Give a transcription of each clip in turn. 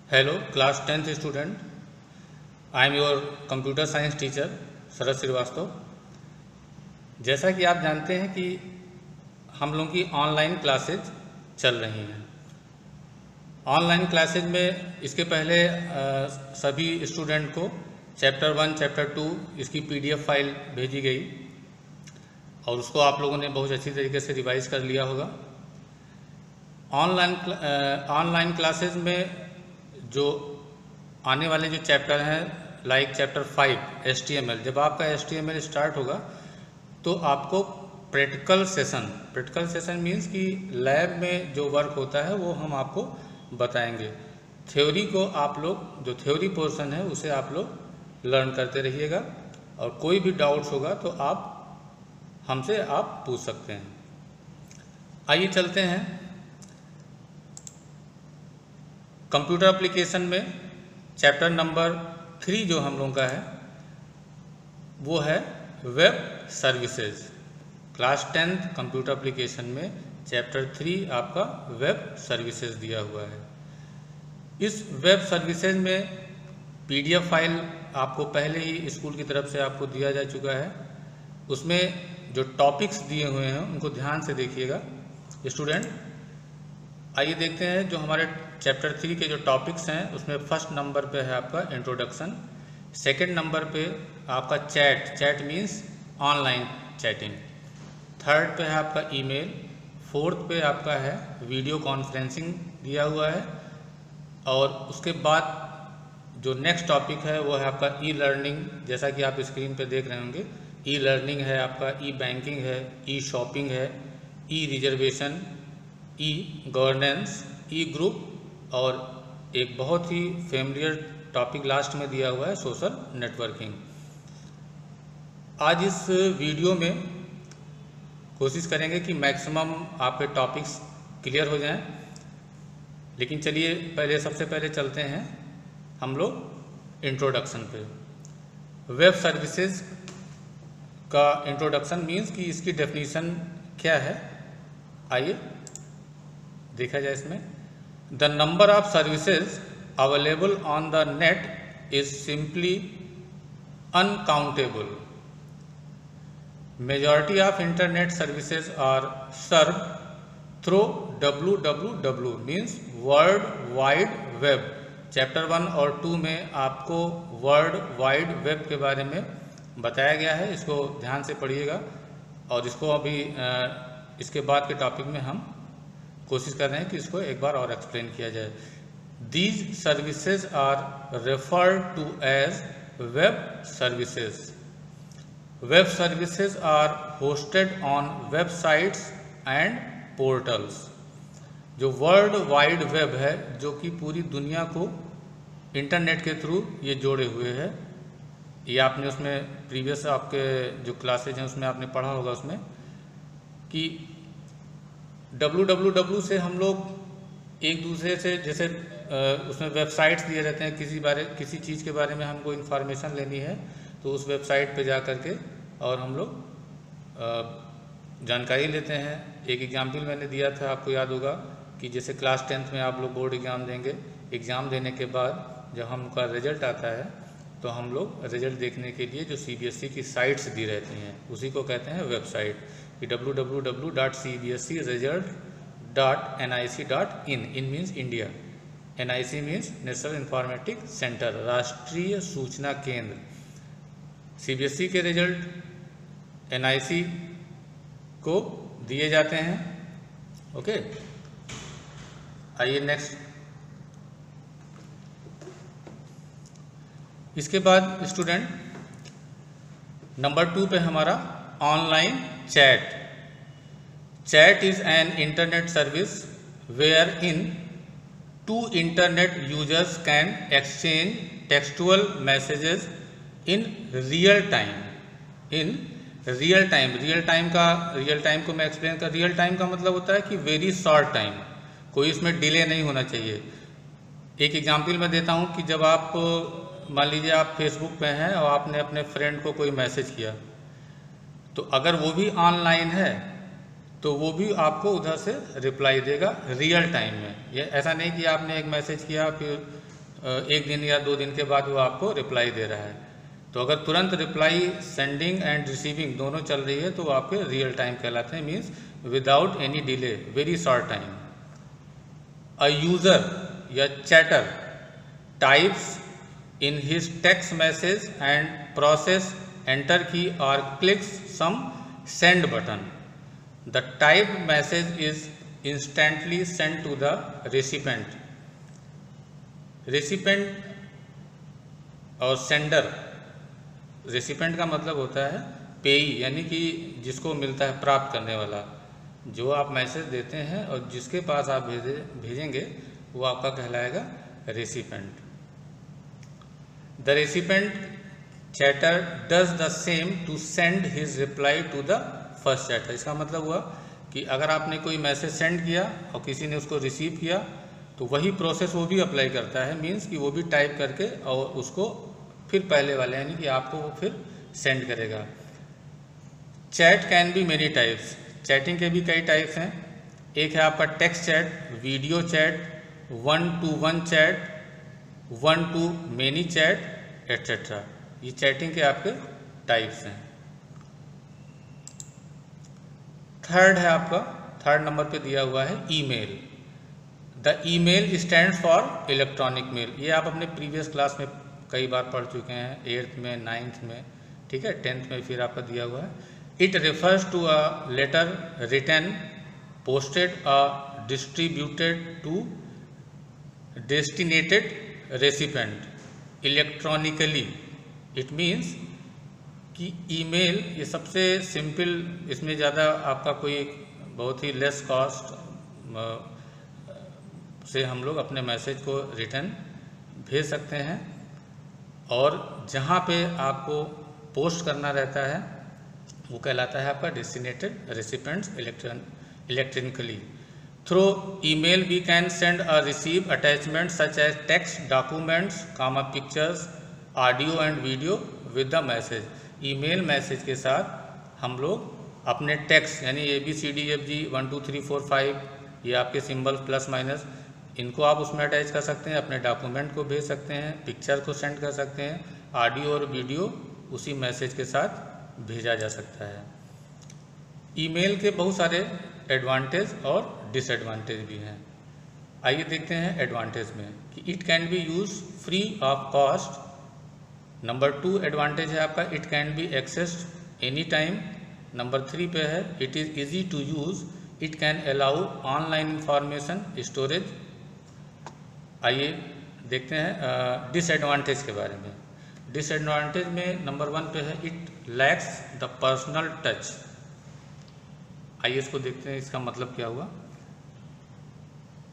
Hello, class 10th student. I am your computer science teacher, शरद श्रीवास्तव। जैसा कि आप जानते हैं कि हम लोगों की ऑनलाइन क्लासेज चल रही हैं। ऑनलाइन क्लासेज में इसके पहले सभी स्टूडेंट को चैप्टर 1, चैप्टर 2 इसकी PDF फाइल भेजी गई और उसको आप लोगों ने बहुत अच्छी तरीके से रिवाइज कर लिया होगा। ऑनलाइन क्लासेज में जो आने वाले जो चैप्टर हैं लाइक चैप्टर 5 HTML, जब आपका HTML स्टार्ट होगा तो आपको प्रैक्टिकल सेशन मीन्स कि लैब में जो वर्क होता है वो हम आपको बताएंगे। थ्योरी को आप लोग जो थ्योरी पोर्शन है उसे आप लोग लर्न करते रहिएगा और कोई भी डाउट्स होगा तो आप हमसे पूछ सकते हैं। आइए चलते हैं कंप्यूटर एप्लीकेशन में। चैप्टर नंबर 3 जो हम लोगों का है वो है web services. Class 10th computer application में चैप्टर 3 आपका वेब सर्विसेज दिया हुआ है। इस वेब सर्विसेज में PDF फाइल आपको पहले ही स्कूल की तरफ से आपको दिया जा चुका है। उसमें जो टॉपिक्स दिए हुए हैं उनको ध्यान से देखिएगा स्टूडेंट। आइए देखते हैं जो हमारे चैप्टर 3 के जो टॉपिक्स हैं उसमें फर्स्ट नंबर पे है आपका इंट्रोडक्शन, सेकंड नंबर पे आपका chat means online chatting, third पे है आपका ईमेल, फोर्थ पे आपका है वीडियो कॉन्फ्रेंसिंग दिया हुआ है और उसके बाद जो नेक्स्ट टॉपिक है वो है आपका ई लर्निंग। जैसा कि आप स्क्रीन पे देख रहे होंगे ई लर्निंग है आपका, ई बैंकिंग है, ई शॉपिंग है, ई रिजर्वेशन, ई गवर्नेंस, ई ग्रुप और एक बहुत ही फेमिलियर टॉपिक लास्ट में दिया हुआ है सोशल नेटवर्किंग। आज इस वीडियो में कोशिश करेंगे कि मैक्सिमम आपके टॉपिक्स क्लियर हो जाएं, लेकिन चलिए सबसे पहले चलते हैं हम लोग इंट्रोडक्शन पे। वेब सर्विसेज का इंट्रोडक्शन मीन्स कि इसकी डेफिनेशन क्या है, आइए देखा जाए इसमें। The number of services available on the net is simply uncountable. Majority of internet services are serve through www means world wide web. Chapter 1 और 2 में आपको वर्ल्ड वाइड वेब के बारे में बताया गया है, इसको ध्यान से पढ़िएगा और इसको अभी इसके बाद के टॉपिक में हम कोशिश कर रहे हैं कि इसको एक बार और एक्सप्लेन किया जाए। These services are referred to as web services. Web services are hosted on websites and portals. जो वर्ल्ड वाइड वेब है जो कि पूरी दुनिया को इंटरनेट के थ्रू ये जोड़े हुए है। ये आपने उसमें प्रीवियस आपके जो क्लासेज हैं उसमें आपने पढ़ा होगा उसमें कि www से हम लोग एक दूसरे से जैसे उसमें वेबसाइट्स दिए रहते हैं, किसी चीज़ के बारे में हमको इन्फॉर्मेशन लेनी है तो उस वेबसाइट पे जा कर के और हम लोग जानकारी लेते हैं। एक एग्जाम्पल मैंने दिया था, आपको याद होगा कि जैसे क्लास 10th में आप लोग बोर्ड एग्ज़ाम देंगे, एग्ज़ाम देने के बाद जब हमका रिजल्ट आता है तो हम लोग रिजल्ट देखने के लिए जो CBSE की साइट्स दी रहती हैं उसी को कहते हैं website. www.cbscresult.nic.in, in means India, NIC means national informatic centre, राष्ट्रीय सूचना केंद्र। CBSE के रिजल्ट NIC को दिए जाते हैं। ओके, आइए नेक्स्ट। इसके बाद स्टूडेंट नंबर 2 पे हमारा online chat is an internet service where in two internet users can exchange textual messages in real time. Real time को मैं एक्सप्लेन कर, रियल टाइम का मतलब होता है कि वेरी शॉर्ट टाइम, कोई इसमें डिले नहीं होना चाहिए। एक एग्जांपल मैं देता हूँ कि जब आप मान लीजिए आप फेसबुक पे हैं और आपने अपने फ्रेंड को कोई मैसेज किया तो अगर वो भी ऑनलाइन है तो वो भी आपको उधर से रिप्लाई देगा रियल टाइम में। ये ऐसा नहीं कि आपने एक मैसेज किया फिर 1 दिन या 2 दिन के बाद वो आपको रिप्लाई दे रहा है। तो अगर तुरंत रिप्लाई सेंडिंग एंड रिसीविंग दोनों चल रही है तो वो आपके रियल टाइम कहलाते हैं, means without any delay, very short time. A user या chatter types in his text message and process enter key or clicks some send button. The typed message is instantly sent to the recipient. Recipient और sender, recipient का मतलब होता है पेई, यानी कि जिसको मिलता है, प्राप्त करने वाला। जो आप मैसेज देते हैं और जिसके पास आप भेजेंगे वो आपका कहलाएगा recipient. The recipient chatter does the same to send his reply to the first chatter। इसका मतलब हुआ कि अगर आपने कोई मैसेज सेंड किया और किसी ने उसको रिसीव किया तो वही प्रोसेस वो भी अप्लाई करता है, मीन्स कि वो भी टाइप करके और उसको फिर पहले वाले यानी कि आपको वो फिर सेंड करेगा। Chat can be many types, chatting के भी कई टाइप्स हैं। एक है आपका text chat, video chat, 1-to-1 chat, 1-to-many chat etcetera. ये चैटिंग के आपके टाइप्स हैं। थर्ड है आपका, थर्ड नंबर पे दिया हुआ है email. The email stands for electronic mail. ये आप अपने प्रीवियस क्लास में कई बार पढ़ चुके हैं, 8th में, 9th में, ठीक है, 10th में फिर आपका दिया हुआ है। It refers to a letter written posted a distributed to destinated recipient electronically. It means कि ईमेल ये सबसे सिंपल, इसमें ज़्यादा आपका कोई बहुत ही लेस कॉस्ट से हम लोग अपने मैसेज को रिटर्न भेज सकते हैं। और जहाँ पे आपको पोस्ट करना रहता है वो कहलाता है आपका destinated recipients electronically. Through email we can send or receive attachments such as text, documents, pictures, audio and video with the message। Email message के साथ हम लोग अपने टेक्स्ट यानी ABCDFG 1 2 3 4 5 ये आपके सिंबल प्लस माइनस, इनको आप उसमें अटैच कर सकते हैं, अपने डॉक्यूमेंट को भेज सकते हैं, पिक्चर को सेंड कर सकते हैं, ऑडियो और वीडियो उसी मैसेज के साथ भेजा जा सकता है। ईमेल के बहुत सारे एडवांटेज और डिसएडवांटेज भी हैं। आइए देखते हैं एडवांटेज में कि it can be use free of cost. Number 2 advantage है आपका it can be accessed any time. Number 3 पे है it is easy to use, it can allow online information storage. आइए देखते हैं डिसएडवांटेज के बारे में। डिसएडवांटेज में नंबर 1 पे है it lacks the personal touch. आइए इसको देखते हैं, इसका मतलब क्या हुआ।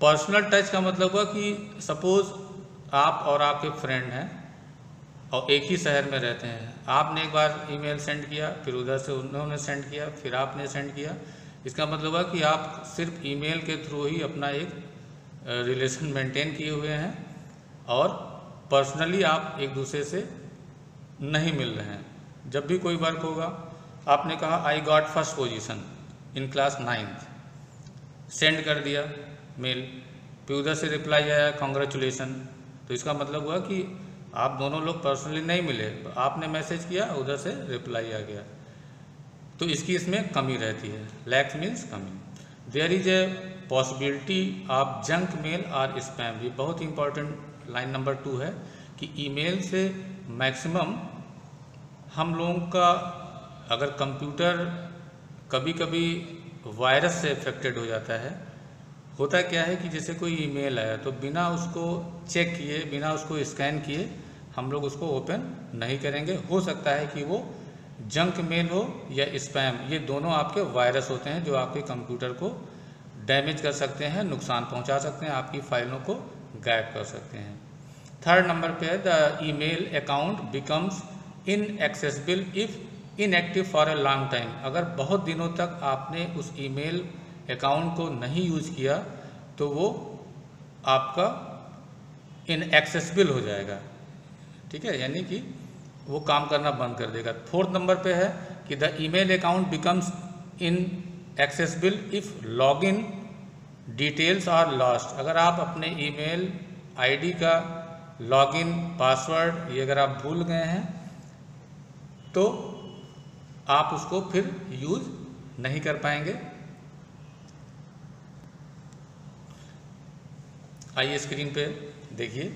पर्सनल टच का मतलब हुआ कि सपोज आप और आपके फ्रेंड हैं और एक ही शहर में रहते हैं। आपने एक बार ईमेल सेंड किया, फिर उधर से उन्होंने सेंड किया, फिर आपने सेंड किया। इसका मतलब हुआ कि आप सिर्फ ईमेल के थ्रू ही अपना एक रिलेशन मेंटेन किए हुए हैं और पर्सनली आप एक दूसरे से नहीं मिल रहे हैं। जब भी कोई वर्क होगा, आपने कहा I got first position in class 9th, send कर दिया मेल, फिर उधर से रिप्लाई आया कॉन्ग्रेचुलेसन। तो इसका मतलब हुआ कि आप दोनों लोग पर्सनली नहीं मिले, आपने मैसेज किया, उधर से रिप्लाई आ गया। तो इसकी इसमें कमी रहती है, लैक्स मीन्स कमी। There is a possibility of junk mail और स्पैम। ये बहुत इंपॉर्टेंट लाइन नंबर 2 है कि ईमेल से मैक्सिमम हम लोगों का अगर कंप्यूटर कभी कभी वायरस से अफेक्टेड हो जाता है। होता क्या है कि जैसे कोई ईमेल आया तो बिना उसको चेक किए, बिना उसको स्कैन किए हम लोग उसको ओपन नहीं करेंगे। हो सकता है कि वो जंक मेल हो या स्पैम, ये दोनों आपके वायरस होते हैं जो आपके कंप्यूटर को डैमेज कर सकते हैं, नुकसान पहुंचा सकते हैं, आपकी फाइलों को गायब कर सकते हैं। थर्ड नंबर पे है the email account becomes inaccessible if inactive for a long time. अगर बहुत दिनों तक आपने उस ईमेल अकाउंट को नहीं यूज किया तो वो आपका इनएक्सेसिबल हो जाएगा, ठीक है, यानी कि वो काम करना बंद कर देगा। फोर्थ नंबर पे है कि the email account becomes inaccessible if login details are lost. अगर आप अपने ईमेल आईडी का लॉगिन पासवर्ड ये अगर आप भूल गए हैं तो आप उसको फिर यूज नहीं कर पाएंगे। आइए स्क्रीन पे देखिए,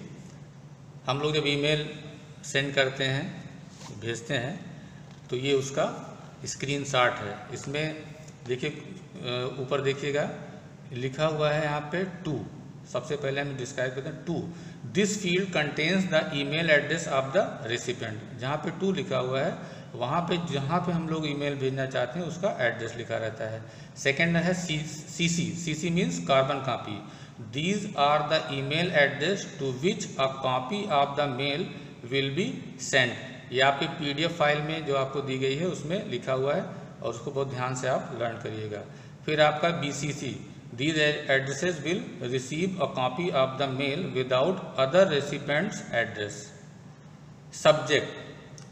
हम लोग जब ईमेल सेंड करते हैं, भेजते हैं, तो ये उसका स्क्रीनशॉट है। इसमें देखिए ऊपर देखिएगा लिखा हुआ है यहाँ पे टू। सबसे पहले हम डिस्क्राइब करते हैं to. This field contains the email address of the recipient. जहाँ पे टू लिखा हुआ है वहाँ पे जहाँ पे हम लोग ईमेल भेजना चाहते हैं उसका एड्रेस लिखा रहता है। सेकंड है CC. CC means carbon copy. These are the email address to which a copy of the mail will be sent। ये आपके PDF फाइल में जो आपको दी गई है उसमें लिखा हुआ है और उसको बहुत ध्यान से आप लर्न करिएगा। फिर आपका BCC। These addresses will receive a copy of the mail without other recipient's address।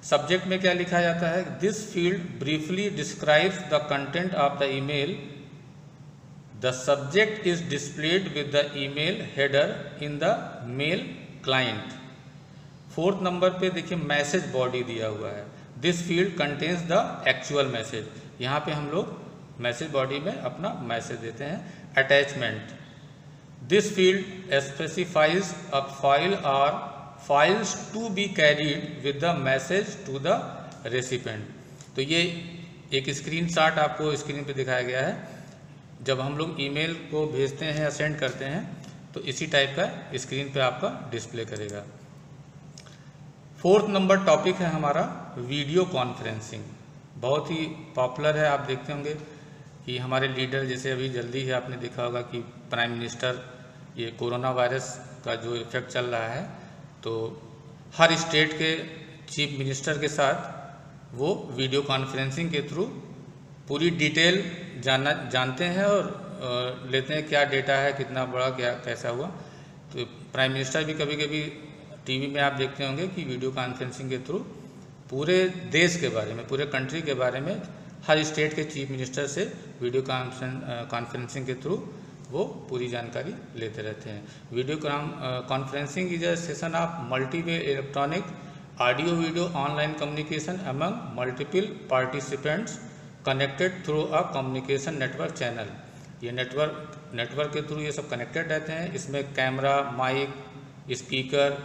Subject में क्या लिखा जाता है? This field briefly describes the content of the email। The subject is displayed with the email header in the mail client। Fourth number पे देखिए message body दिया हुआ है। This field contains the actual message। यहाँ पे हम लोग message body में अपना मैसेज देते हैं। Attachment. This field specifies a file or files to be carried with the message to the recipient। तो ये एक स्क्रीनशॉट आपको स्क्रीन पे दिखाया गया है। जब हम लोग ईमेल को भेजते हैं या सेंड करते हैं तो इसी टाइप का स्क्रीन पे आपका डिस्प्ले करेगा। फोर्थ नंबर टॉपिक है हमारा वीडियो कॉन्फ्रेंसिंग। बहुत ही पॉपुलर है। आप देखते होंगे कि हमारे लीडर, जैसे अभी जल्दी ही आपने देखा होगा कि प्राइम मिनिस्टर, ये कोरोना वायरस का जो इफेक्ट चल रहा है तो हर स्टेट के चीफ मिनिस्टर के साथ वो वीडियो कॉन्फ्रेंसिंग के थ्रू पूरी डिटेल जानते हैं और लेते हैं क्या डेटा है, कितना बड़ा, क्या कैसा हुआ। तो प्राइम मिनिस्टर भी कभी कभी टीवी में आप देखते होंगे कि वीडियो कॉन्फ्रेंसिंग के थ्रू पूरे देश के बारे में, पूरे कंट्री के बारे में हर स्टेट के चीफ मिनिस्टर से वीडियो कॉन्फ्रेंसिंग के थ्रू वो पूरी जानकारी लेते रहते हैं। Video conferencing is a session of multiway electronic audio video online communication among multiple participants connected through a communication network channel. ये नेटवर्क के थ्रू ये सब कनेक्टेड रहते हैं। इसमें कैमरा, माइक, स्पीकर,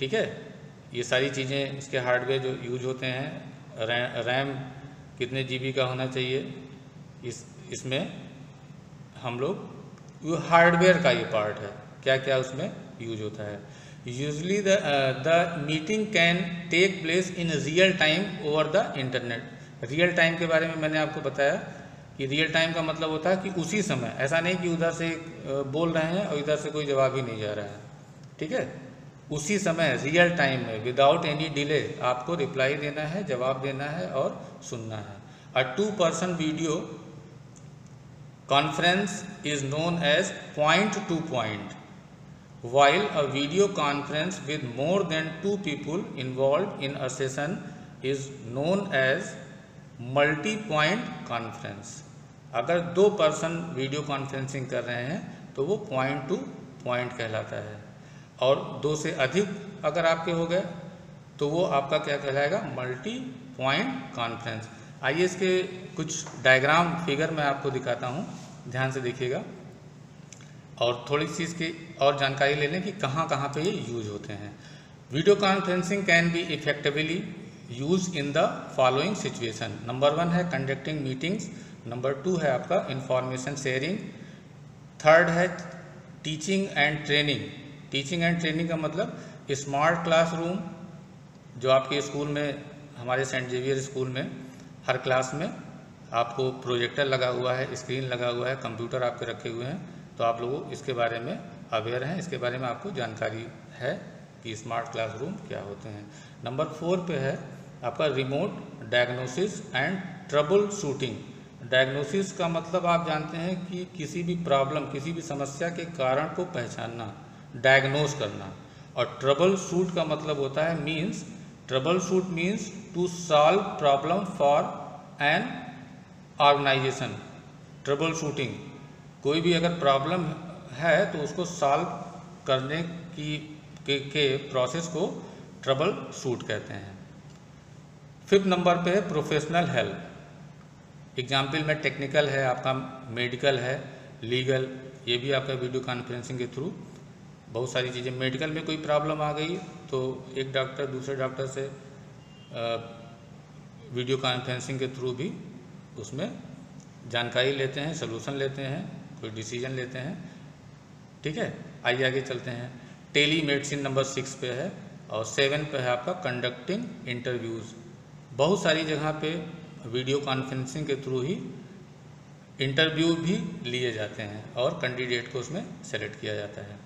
ठीक है, ये सारी चीज़ें, इसके हार्डवेयर जो यूज होते हैं, रैम कितने GB का होना चाहिए, इसमें हम लोग हार्डवेयर का ये पार्ट है, क्या क्या उसमें यूज होता है। Usually the meeting can take place in real time over the internet. Real time के बारे में मैंने आपको बताया कि रियल टाइम का मतलब होता है कि उसी समय, ऐसा नहीं कि उधर से बोल रहे हैं और इधर से कोई जवाब ही नहीं जा रहा है, ठीक है, उसी समय रियल टाइम में विदाउट एनी डिले आपको रिप्लाई देना है, जवाब देना है और सुनना है। A 2-person video conference is known as point to point, while a video conference with more than 2 people involved in a session is known as multi point conference. अगर 2 पर्सन वीडियो कॉन्फ्रेंसिंग कर रहे हैं तो वो point to point कहलाता है, और 2 से अधिक अगर आपके हो गए तो वो आपका क्या कहलाएगा? Multi point conference. आइए इसके कुछ डायग्राम फिगर मैं आपको दिखाता हूँ, ध्यान से देखिएगा और थोड़ी सी इसकी और जानकारी ले लें कि कहाँ कहाँ पे ये यूज होते हैं। Video conferencing can be effectively use in the following situation. Number 1 है कंडक्टिंग मीटिंग्स, नंबर 2 है आपका इंफॉर्मेशन शेयरिंग, थर्ड है teaching and training. Teaching and training का मतलब स्मार्ट क्लासरूम, जो आपके स्कूल में, हमारे सेंट जेवियर स्कूल में हर क्लास में आपको प्रोजेक्टर लगा हुआ है, स्क्रीन लगा हुआ है, कंप्यूटर आपके रखे हुए हैं, तो आप लोग इसके बारे में अवेयर हैं, इसके बारे में आपको जानकारी है कि स्मार्ट क्लासरूम क्या होते हैं। नंबर 4 पे है आपका remote diagnosis and trouble shooting. Diagnosis का मतलब आप जानते हैं कि किसी भी प्रॉब्लम, किसी भी समस्या के कारण को पहचानना, डायग्नोस करना, और ट्रबल शूट का मतलब होता है troubleshoot means to solve problem for an organization. Troubleshooting, कोई भी अगर प्रॉब्लम है तो उसको सॉल्व करने के प्रोसेस को ट्रबल शूट कहते हैं। 5th नंबर पे है प्रोफेशनल हेल्प। एग्जाम्पल में टेक्निकल है, आपका मेडिकल है, लीगल, ये भी आपका वीडियो कॉन्फ्रेंसिंग के थ्रू बहुत सारी चीज़ें। मेडिकल में कोई प्रॉब्लम आ गई तो एक डॉक्टर दूसरे डॉक्टर से वीडियो कॉन्फ्रेंसिंग के थ्रू भी उसमें जानकारी लेते हैं, सोल्यूशन लेते हैं, कोई डिसीजन लेते हैं। ठीक है, आइए आगे चलते हैं। टेली मेडिसिन नंबर 6 पे है और 7 पे है आपका कंडक्टिंग इंटरव्यूज़। बहुत सारी जगह पे वीडियो कॉन्फ्रेंसिंग के थ्रू ही इंटरव्यू भी लिए जाते हैं और कैंडिडेट को उसमें सेलेक्ट किया जाता है।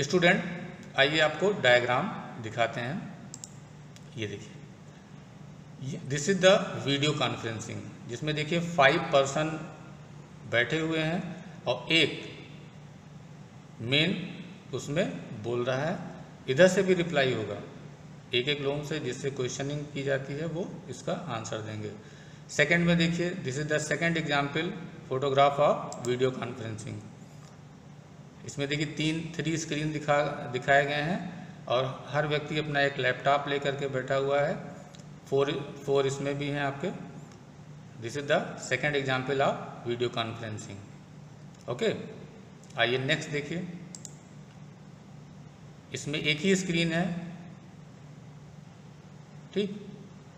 स्टूडेंट, आइए आपको डायग्राम दिखाते हैं। ये देखिए, this is the video conferencing, जिसमें देखिए 5 पर्सन बैठे हुए हैं और एक मेन उसमें बोल रहा है, इधर से भी रिप्लाई होगा, एक एक लोगों से जिससे क्वेश्चनिंग की जाती है वो इसका आंसर देंगे। सेकंड में देखिए, this is the second example, photograph of video conferencing. इसमें देखिए 3 स्क्रीन दिखाए गए हैं और हर व्यक्ति अपना एक लैपटॉप लेकर के बैठा हुआ है। 4 इसमें भी हैं आपके। This is the second example of video conferencing. Okay, आइए नेक्स्ट देखिए। इसमें एक ही स्क्रीन है, ठीक,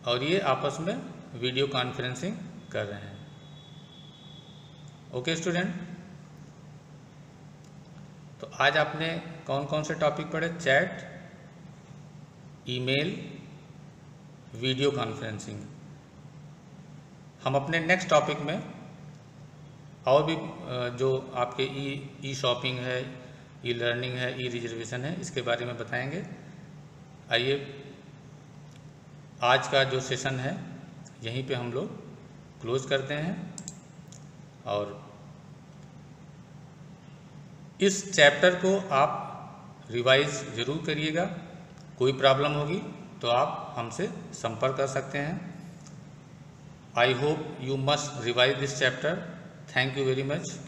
और ये आपस में वीडियो कॉन्फ्रेंसिंग कर रहे हैं। ओके स्टूडेंट, तो आज आपने कौन कौन से टॉपिक पढ़े? Chat, email, video conferencing. हम अपने नेक्स्ट टॉपिक में और भी जो आपके ई शॉपिंग है, ई लर्निंग है, ई रिजर्वेशन है, इसके बारे में बताएंगे। आइए आज का जो सेशन है यहीं पे हम लोग क्लोज करते हैं और इस चैप्टर को आप रिवाइज ज़रूर करिएगा। कोई प्रॉब्लम होगी तो आप हमसे संपर्क कर सकते हैं। I hope you must revise this chapter. Thank you very much.